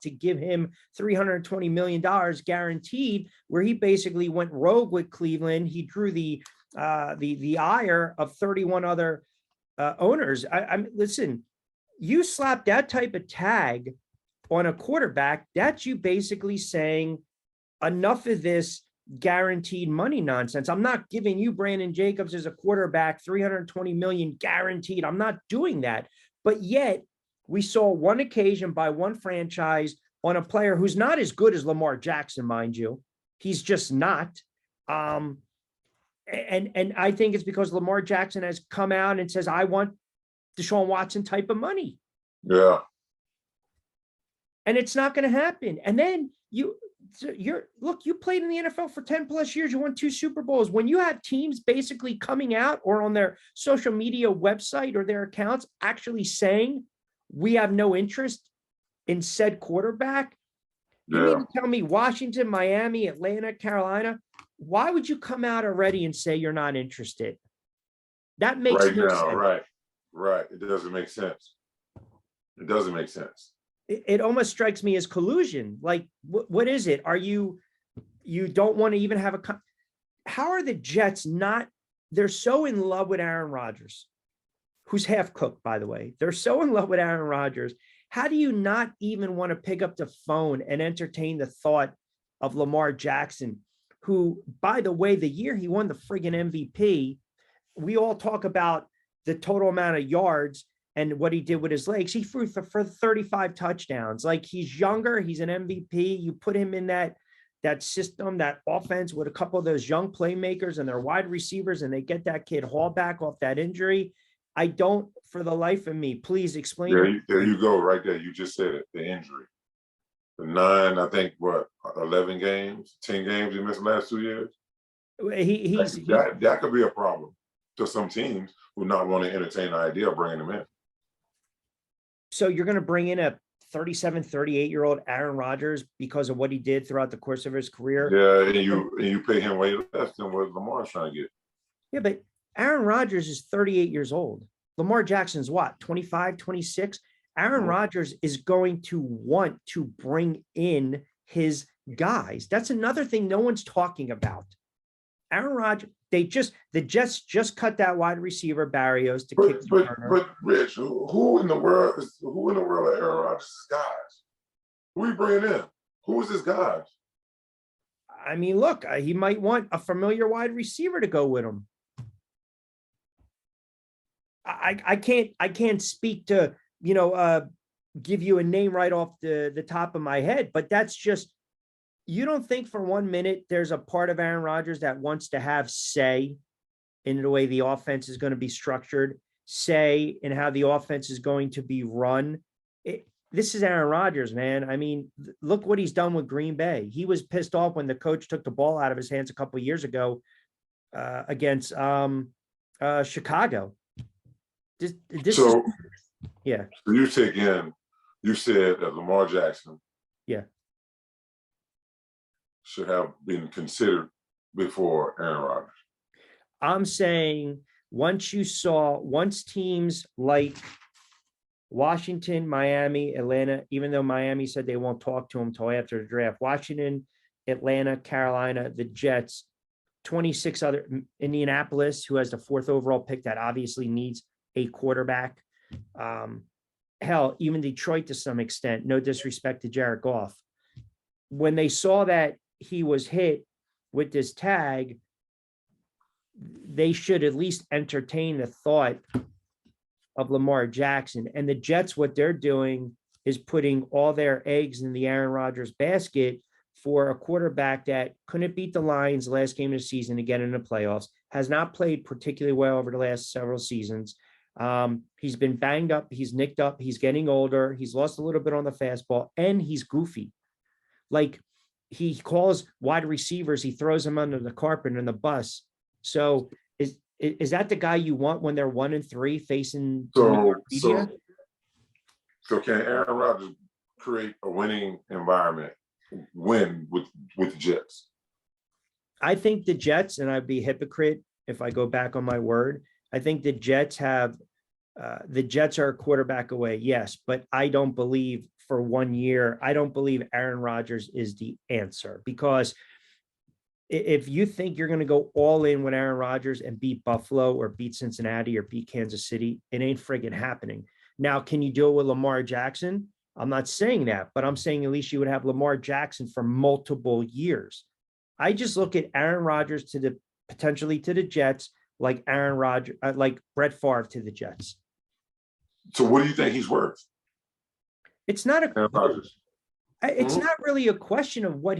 to give him $320 million guaranteed, where he basically went rogue with Cleveland. He drew the ire of 31 other owners. Listen, you slap that type of tag on a quarterback, that's you basically saying enough of this guaranteed money nonsense. I'm not giving you Brandon Jacobs as a quarterback, 320 million guaranteed. I'm not doing that. But yet we saw one occasion by one franchise on a player who's not as good as Lamar Jackson, mind you. He's just not. And I think it's because Lamar Jackson has come out and says, I want Deshaun Watson type of money. Yeah. And it's not going to happen. And then you played in the NFL for 10 plus years. You won 2 Super Bowls. When you have teams basically coming out or on their social media website or their accounts actually saying, we have no interest in said quarterback. You mean to tell me Washington, Miami, Atlanta, Carolina, why would you come out already and say you're not interested? That makes no sense. Right. It doesn't make sense. It doesn't make sense. It almost strikes me as collusion. Like, what is it? Are you don't want to even have how are the Jets not, they're so in love with Aaron Rodgers, who's half cooked, by the way. They're so in love with Aaron Rodgers. How do you not even want to pick up the phone and entertain the thought of Lamar Jackson, who, by the way, the year he won the friggin' MVP, we all talk about the total amount of yards and what he did with his legs. He threw for 35 touchdowns. Like, he's younger. He's an MVP. You put him in that system, that offense with a couple of those young playmakers and their wide receivers, and they get that kid Hall back off that injury. I don't, for the life of me, please explain. There you go, right there. You just said it, the injury. The 11 games, 10 games he missed the last 2 years? That could be a problem to some teams who not want to entertain the idea of bringing him in. So you're going to bring in a 37, 38-year-old Aaron Rodgers because of what he did throughout the course of his career? Yeah, and you pay him way less than what Lamar's trying to get. Yeah, but Aaron Rodgers is 38 years old. Lamar Jackson's what, 25, 26? Aaron Rodgers is going to want to bring in his guys. That's another thing no one's talking about. Aaron Rodgers, the Jets just cut that wide receiver Barrios to kick the corner. But Rich, who in the world are Aaron Rodgers' guys? Who are you bringing in? Who is his guys? I mean, look, he might want a familiar wide receiver to go with him. I can't speak to, give you a name right off the top of my head, but that's just, you don't think for 1 minute there's a part of Aaron Rodgers that wants to have say in the way the offense is going to be structured, say in how the offense is going to be run. This is Aaron Rodgers, man. I mean, look what he's done with Green Bay. He was pissed off when the coach took the ball out of his hands a couple of years ago against Chicago. So you said that Lamar Jackson should have been considered before Aaron Rodgers. I'm saying once teams like Washington, Miami, Atlanta, even though Miami said they won't talk to him until after the draft, Washington, Atlanta, Carolina, the Jets, 26 other, Indianapolis, who has the 4th overall pick that obviously needs a quarterback. Hell, even Detroit to some extent, no disrespect to Jared Goff. When they saw that he was hit with this tag, they should at least entertain the thought of Lamar Jackson. And the Jets, what they're doing is putting all their eggs in the Aaron Rodgers basket for a quarterback that couldn't beat the Lions last game of the season to get in the playoffs, has not played particularly well over the last several seasons. He's been banged up. He's nicked up. He's getting older. He's lost a little bit on the fastball, and he's goofy. Like, he calls wide receivers, he throws them under the carpet in the bus. So is that the guy you want when they're 1-3 facing? So can Aaron Rodgers create a winning environment, win with the Jets? I think the Jets, and I'd be a hypocrite if I go back on my word, I think the Jets are a quarterback away, yes, but I don't believe for 1 year. I don't believe Aaron Rodgers is the answer, because if you think you're going to go all in with Aaron Rodgers and beat Buffalo or beat Cincinnati or beat Kansas City, it ain't friggin' happening. Now, can you do it with Lamar Jackson? I'm not saying that, but I'm saying at least you would have Lamar Jackson for multiple years. I just look at Aaron Rodgers potentially to the Jets, like Aaron Rodgers, like Brett Favre to the Jets. So what do you think he's worth? It's not Aaron Rodgers. it's not really a question of what